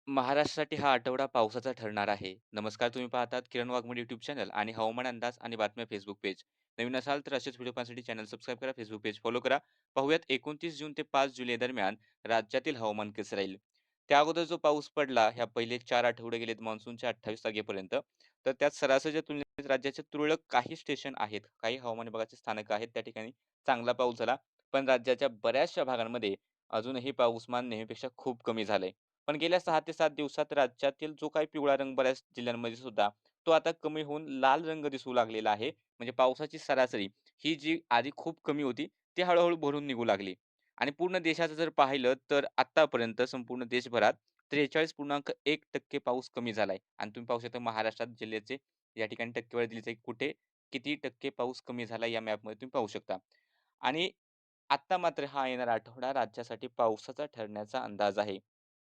महाराष्ट्रासाठी हा आठवडा पावसाचा ठरणार आहे. नमस्कार, तुम्ही पाहतात किरण वाघमोडे यूट्यूब चॅनल आणि हवामान अंदाज आणि बातम्या फेसबुक पेज. नवीन असाल तर असेच व्हिडिओ पाहण्यासाठी चॅनल सबस्क्राईब करा, फेसबुक पेज फॉलो करा. पाहूयात 29 जून ते 5 जुलै दरम्यान राज्यातील हवामान कसं राहील. त्या अगोदर जो पाऊस पडला, ह्या पहिले 4 आठवडे गेलेत मान्सूनच्या 28 तारखेपर्यंत. तर त्यात सरासरीच्या तुलनेत राज्याच्या तुरळक काही स्टेशन आहेत, काही हवामान विभागाचे स्थानकं आहेत, त्या ठिकाणी चांगला पाऊस झाला. पण राज्याच्या बऱ्याचशा भागांमध्ये अजूनही पाऊसमान नेहमीपेक्षा खूप कमी झालंय. पण गेल्या 6 ते 7 दिवसात राज्यातील जो काही पिवळा रंग बऱ्याच जिल्ह्यांमध्ये सुद्धा तो आता कमी होऊन लाल रंग दिसू लागलेला आहे. म्हणजे पावसाची सरासरी ही जी आधी खूप कमी होती, ती हळू भरून निघू लागली. आणि पूर्ण देशाचं जर पाहिलं तर आत्तापर्यंत संपूर्ण देशभरात 43.1% पाऊस कमी झालाय. आणि तुम्ही पाहू शकता महाराष्ट्रात जिल्ह्याचे या ठिकाणी टक्केवारी दिली जाईल कुठे किती टक्के पाऊस कमी झाला या मॅपमध्ये तुम्ही पाहू शकता. आणि आत्ता मात्र हा येणारा आठवडा राज्यासाठी पावसाचा ठरण्याचा अंदाज आहे.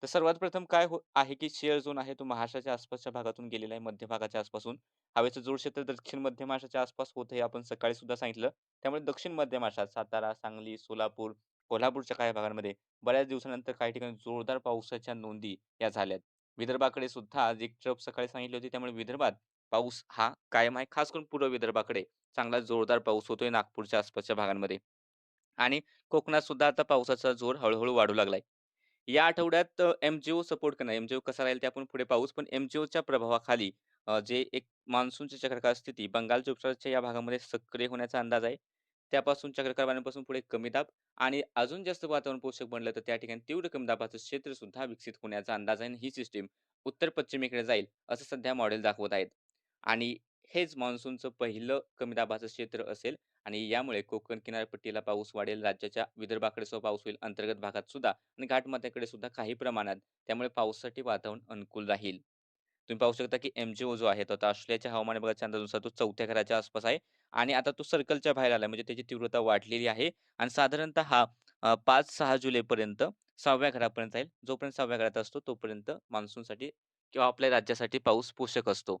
तर सर्वात प्रथम काय आहे, की शेअर झोन आहे तो महाराष्ट्राच्या आसपासच्या भागातून गेलेला आहे, मध्य भागाच्या आसपासून. हवेचं जोर क्षेत्र दक्षिण मध्य महाराष्ट्राच्या आसपास होत आहे, आपण सकाळी सुद्धा सांगितलं. त्यामुळे दक्षिण मध्य महाराष्ट्रात सातारा, सांगली, सोलापूर, कोल्हापूरच्या काही भागांमध्ये बऱ्याच दिवसानंतर काही ठिकाणी जोरदार पावसाच्या नोंदी या झाल्यात. विदर्भाकडे सुद्धा आज एक ट्रप सकाळी सांगितली होती, त्यामुळे विदर्भात पाऊस हा कायम आहे. खास करून पूर्व विदर्भाकडे चांगला जोरदार पाऊस होतोय नागपूरच्या आसपासच्या भागांमध्ये. आणि कोकणात सुद्धा आता पावसाचा जोर हळू वाढू लागलाय. या आठवड्यात एम-जी-ओ सपोर्ट करणार. एम-जी-ओ कसा राहील ते आपण पुढे पाहूच. पण एम-जी-ओच्या प्रभावाखाली जे एक मान्सूनची चक्राकार स्थिती बंगालच्या उपसागराच्या या भागामध्ये सक्रिय होण्याचा अंदाज आहे. त्यापासून चक्राकार वाऱ्यांपासून पुढे कमी दाब आणि अजून जास्त वातावरण पोषक बनलं तर त्या ठिकाणी तीव्र कमी दाबाचं क्षेत्र सुद्धा विकसित होण्याचा अंदाज आहे आणि ही सिस्टीम उत्तर-पश्चिमेकडे जाईल असं सध्या मॉडेल दाखवत आहेत. आणि हेच मान्सूनचं पहिलं कमी दाबाचं क्षेत्र असेल आणि यामुळे कोकण किनारपट्टीला पाऊस वाढेल. राज्याच्या विदर्भाकडे सुद्धा पाऊस होईल. अंतर्गत भागात सुद्धा आणि घाटमाथ्याकडे सुद्धा काही प्रमाणात. त्यामुळे पावसासाठी वातावरण अनुकूल राहील. तुम्ही पाहू शकता की एम-जी-ओ जो आहे तो आता ऑस्ट्रेलियाच्या हवामान विभागाच्या अंदाजानुसार तो 4थ्या घराच्या आसपास आहे आणि आता तो सर्कलच्या बाहेर आला म्हणजे त्याची तीव्रता वाढलेली आहे आणि साधारणतः 5-6 जुलैपर्यंत 6व्या घरापर्यंत जाईल. जोपर्यंत 6व्या घरात असतो तोपर्यंत मान्सूनसाठी किंवा आपल्या राज्यासाठी पाऊस पोषक असतो.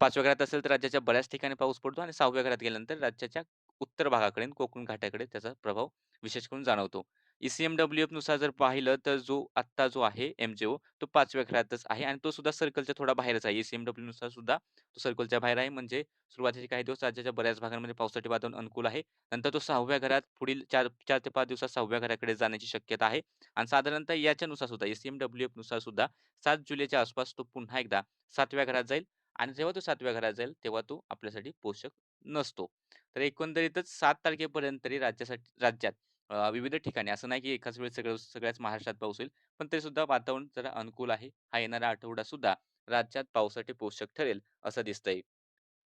5व्या घरात असेल तर राज्याच्या बऱ्याच ठिकाणी पाऊस पडतो आणि 6व्या घरात गेल्यानंतर राज्याच्या उत्तर भागाकडे आणि कोकण घाटाकडे त्याचा प्रभाव विशेष करून जाणवतो. ई-सी-एम-डब्ल्यू-एफ नुसार जर पाहिलं तर जो आहे एम-जी-ओ तो 5व्या घरातच आहे आणि तो सुद्धा सर्कलच्या थोडा बाहेरच आहे. ई-सी-एम-डब्ल्यू नुसार सुद्धा तो सर्कलच्या बाहेर आहे. म्हणजे सुरुवातीचे काही दिवस राज्याच्या बऱ्याच भागांमध्ये पावसाचे वातावरण अनुकूल आहे. नंतर तो 6व्या घरात पुढील 4 ते 5 दिवसात 6व्या घराकडे जाण्याची शक्यता आहे आणि साधारणतः याच्यानुसार सुद्धा ई-सी-एम-डब्ल्यू-एफ नुसार सुद्धा 7 जुलैच्या आसपास तो पुन्हा एकदा 7व्या घरात जाईल आणि जेव्हा तो 7व्या घरात जाईल, तेव्हा तो आपल्यासाठी पोषक नसतो. तर एकंदरीतच 7 तारखेपर्यंत तरी राज्यात विविध ठिकाणी असं नाही की एकाच वेळेस सगळ्याच महाराष्ट्रात पाऊस होईल. पण तरीसुद्धा वातावरण जरा अनुकूल आहे. हा येणारा आठवडा सुद्धा राज्यात पावसासाठी पोषक ठरेल असं दिसतंय.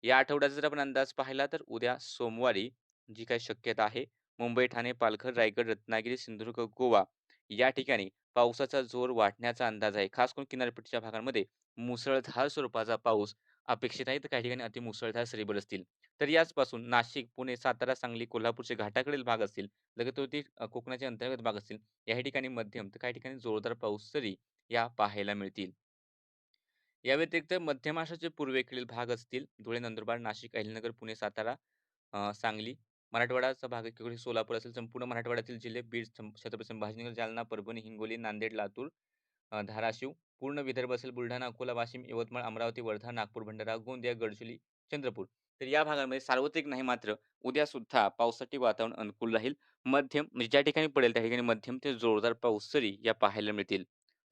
या आठवड्याचा जर आपण अंदाज पाहिला तर उद्या सोमवारी जी काही शक्यता आहे, मुंबई, ठाणे, पालघर, रायगड, रत्नागिरी, सिंधुदुर्ग, गोवा या ठिकाणी पावसाचा जोर वाढण्याचा अंदाज आहे. खास करून किनारपट्टीच्या भागांमध्ये मुसळधार स्वरूपाचा पाऊस अपेक्षित आहे. तर काही ठिकाणी अतिमुसळधार सरी बरसतील. तर याचपासून नाशिक, पुणे, सातारा, सांगली, कोल्हापूरचे घाटाकडील भाग असतील, लगतवरती कोकणाचे अंतर्गत भाग असतील, या ठिकाणी मध्यम तर काही ठिकाणी जोरदार पाऊस सरी या पाहायला मिळतील. या व्यतिरिक्त मध्य महाराष्ट्राचे पूर्वेकडील भाग असतील, धुळे, नंदुरबार, नाशिक, अहिल्यानगर, पुणे, सातारा, सांगली, मराठवाडाचा भाग एकीकडे सोलापूर असेल, संपूर्ण मराठवाड्यातील जिल्हे बीड, छत्रपती संभाजीनगर, जालना, परभणी, हिंगोली, नांदेड, लातूर, धाराशिव, पूर्ण विदर्भ असेल, बुलढाणा, अकोला, वाशिम, यवतमाळ, अमरावती, वर्धा, नागपूर, भंडारा, गोंदिया, गडचिरोली, चंद्रपूर. तर या भागांमध्ये सार्वत्रिक नाही मात्र उद्या सुद्धा पावसासाठी वातावरण अनुकूल राहील. मध्यम म्हणजे ज्या ठिकाणी पडेल त्या ठिकाणी मध्यम ते जोरदार पाऊस सरी या पाहायला मिळतील.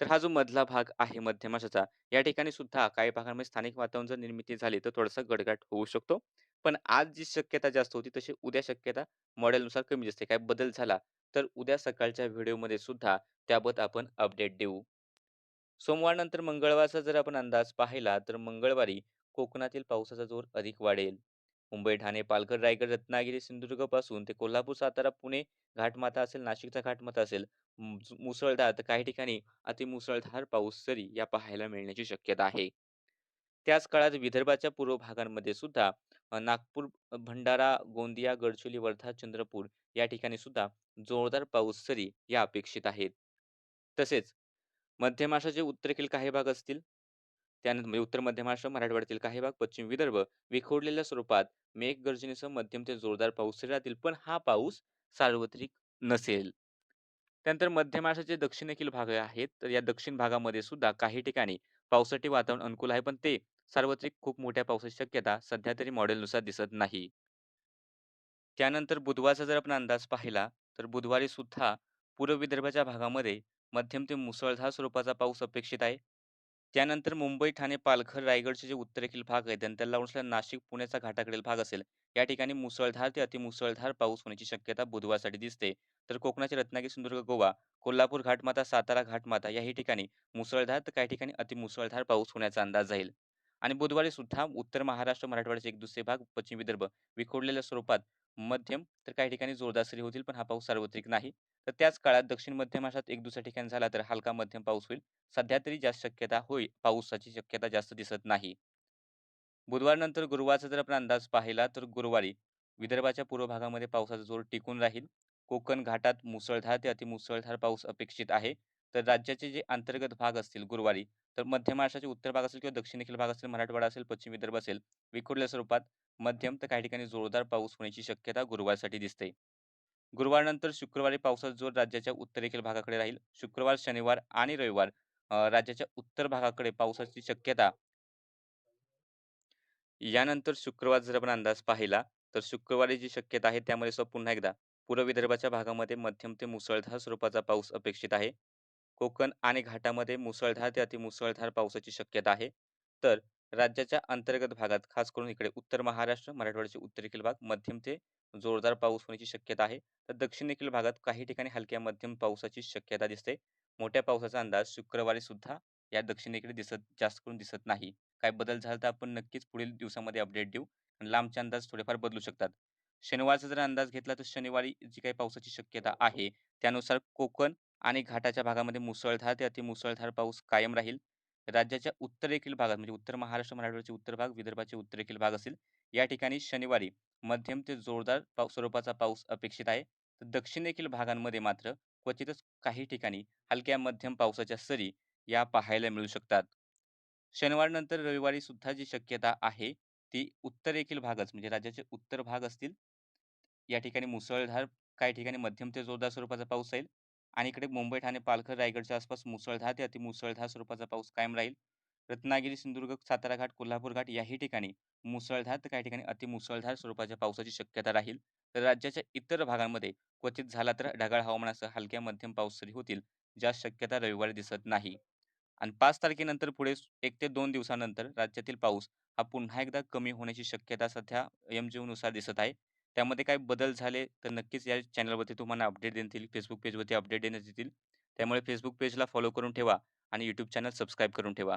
तर हा जो मधला भाग आहे मध्य महाराष्ट्राचा, या ठिकाणी सुद्धा काही भागांमध्ये स्थानिक वातावरण जर निर्मिती झाली तर थोडासा गडगडाट होऊ शकतो. पण आज जी शक्यता जास्त होती तशी उद्या शक्यता मॉडेलनुसार कमी दिसते. काय बदल झाला तर उद्या सकाळच्या व्हिडिओमध्ये सुद्धा त्याबाबत आपण अपडेट देऊ. सोमवारनंतर मंगळवारचा जर आपण अंदाज पाहिला, तर मंगळवारी कोकणातील पावसाचा जोर अधिक वाढेल. मुंबई, ठाणे, पालघर, रायगड, रत्नागिरी, सिंधुदुर्गपासून ते कोल्हापूर, सातारा, पुणे घाटमाथा असेल, नाशिकचा घाटमाथा असेल, मुसळधार तर काही ठिकाणी अतिमुसळधार पाऊस सरी या पाहायला मिळण्याची शक्यता आहे. त्याच काळात विदर्भाच्या पूर्व भागांमध्ये सुद्धा नागपूर, भंडारा, गोंदिया, गडचिरोली, वर्धा, चंद्रपूर या ठिकाणी सुद्धा जोरदार पाऊस सरी या अपेक्षित आहेत. तसेच मध्य महाराष्ट्राचे उत्तरेकडील काही भाग असतील, त्यानंतर म्हणजे उत्तर मध्य महाराष्ट्र, मराठवाड्यातील काही भाग, पश्चिम विदर्भ विखुरलेल्या स्वरूपात मेघगर्जनेसह मध्यम ते जोरदार पाऊस राहतील. पण हा पाऊस सार्वत्रिक नसेल. त्यानंतर मध्य महाराष्ट्राचे दक्षिणेकडील भाग आहेत, तर या दक्षिण भागामध्ये सुद्धा काही ठिकाणी पावसाचे वातावरण अनुकूल आहे, पण ते सार्वत्रिक खूप मोठ्या पावसाची शक्यता सध्या तरी मॉडेलनुसार दिसत नाही. त्यानंतर बुधवारचा जर आपण अंदाज पाहिला, तर बुधवारी सुद्धा पूर्व विदर्भाच्या भागामध्ये मध्यम ते मुसळधार स्वरूपाचा पाऊस अपेक्षित आहे. त्यानंतर मुंबई, ठाणे, पालघर, रायगडचे जे उत्तरेकडील भाग आहेत आणि त्याला लागून असलेला नाशिक, पुण्याचा घाटाकडील भाग असेल, या ठिकाणी मुसळधार ते अतिमुसळधार पाऊस होण्याची शक्यता बुधवारसाठी दिसते. तर कोकणाचे रत्नागिरी, सिंधुदुर्ग, गोवा, कोल्हापूर घाटमाथा, सातारा घाटमाथा याही ठिकाणी मुसळधार तर काही ठिकाणी अतिमुसळधार पाऊस होण्याचा अंदाज आहे. आणि बुधवारी सुद्धा उत्तर महाराष्ट्र, मराठवाड्याचे एक दुसरे भाग, पश्चिम विदर्भ विखुरलेल्या स्वरूपात मध्यम तर काही ठिकाणी जोरदार सरी होतील, पण हा पाऊस सार्वत्रिक नाही. तर त्याच काळात दक्षिण मध्य महाराष्ट्रात एक दुसऱ्या ठिकाणी झाला तर हलका मध्यम पाऊस होईल. सध्या तरी जास्त शक्यता होईल, पावसाची शक्यता जास्त दिसत नाही. बुधवारनंतर गुरुवारचा जर आपण अंदाज पाहिला तर गुरुवारी विदर्भाच्या पूर्व भागामध्ये पावसाचा जोर टिकून राहील. कोकण घाटात मुसळधार ते अतिमुसळधार पाऊस अपेक्षित आहे. तर राज्याचे जे अंतर्गत भाग असतील गुरुवारी, तर मध्य महाराष्ट्राचे उत्तर भाग असेल किंवा दक्षिणेकडील भाग असेल, मराठवाडा असेल, पश्चिम विदर्भ असेल, विखुरलेल्या स्वरूपात मध्यम तर काही ठिकाणी जोरदार पाऊस होण्याची शक्यता गुरुवारसाठी दिसते. गुरुवारनंतर शुक्रवारी पावसाचा जोर राज्याच्या उत्तरेकडील भागाकडे राहील. शुक्रवार, शनिवार आणि रविवार राज्याच्या उत्तर भागाकडे पावसाची शक्यता. यानंतर शुक्रवार जर आपण अंदाज पाहिला, तर शुक्रवारी जी शक्यता आहे त्यामध्ये पुन्हा एकदा पूर्व विदर्भाच्या भागामध्ये मध्यम ते मुसळधार स्वरूपाचा पाऊस अपेक्षित आहे. कोकण आणि घाटामध्ये मुसळधार ते अतिमुसळधार पावसाची शक्यता आहे. तर राज्याच्या अंतर्गत भागात खास करून इकडे उत्तर महाराष्ट्र, मराठवाड्याचे उत्तरेकडील भाग मध्यम ते जोरदार पाऊस होण्याची शक्यता आहे. तर दक्षिणेकडील भागात काही ठिकाणी हलक्या मध्यम पावसाची शक्यता दिसते. मोठ्या पावसाचा अंदाज शुक्रवारी सुद्धा या दक्षिणेकडे जास्त करून दिसत नाही. काय बदल झाला तर आपण नक्कीच पुढील दिवसामध्ये अपडेट देऊ. आणि लांबचे अंदाज थोडेफार बदलू शकतात. शनिवारचा जर अंदाज घेतला तर शनिवारी जी काही पावसाची शक्यता आहे, त्यानुसार कोकण आणि घाटाच्या भागामध्ये मुसळधार ते अतिमुसळधार पाऊस कायम राहील. राज्याच्या उत्तरेकडील भागात म्हणजे उत्तर महाराष्ट्र, मराठवाड्याचे उत्तर भाग, विदर्भाचे उत्तरेकडील भाग असेल, या ठिकाणी शनिवारी मध्यम ते जोरदार स्वरूपाचा पाऊस अपेक्षित आहे. तर दक्षिणेकडील भागांमध्ये मात्र क्वचितच काही ठिकाणी हलक्या मध्यम पावसाच्या सरी या पाहायला मिळू शकतात. शनिवारनंतर रविवारी सुद्धा जी शक्यता आहे, ती उत्तरेकडील भागच म्हणजे राज्याचे उत्तर भाग असतील, या ठिकाणी मुसळधार, काही ठिकाणी मध्यम ते जोरदार स्वरूपाचा पाऊस राहील आणि इकडे मुंबई, ठाणे, पालघर, रायगडच्या आसपास मुसळधार ते अतिमुसळधार स्वरूपाचा पाऊस कायम राहील. रत्नागिरी, सिंधुदुर्ग, सातारा घाट, कोल्हापूर घाट याही ठिकाणी मुसळधार तर काही ठिकाणी अतिमुसळधार स्वरूपाच्या पावसाची शक्यता राहील. तर राज्याच्या इतर भागांमध्ये क्वचित झाला तर ढगाळ हवामानासह हलक्या मध्यम पाऊस सरी होतील, ज्या शक्यता रविवारी दिसत नाही. आणि 5 तारखेनंतर पुढे 1 ते 2 दिवसानंतर राज्यातील पाऊस हा पुन्हा एकदा कमी होण्याची शक्यता सध्या एमजीओनुसार दिसत आहे. त्यामध्ये काही बदल झाले तर नक्कीच या चॅनलवरती तुम्हाला अपडेट देण्यात येईल. Facebook पेजवरती अपडेट देण्यात येतील. त्यामुळे Facebook पेजला फॉलो करून ठेवा आणि YouTube चॅनल सबस्क्राईब करून ठेवा.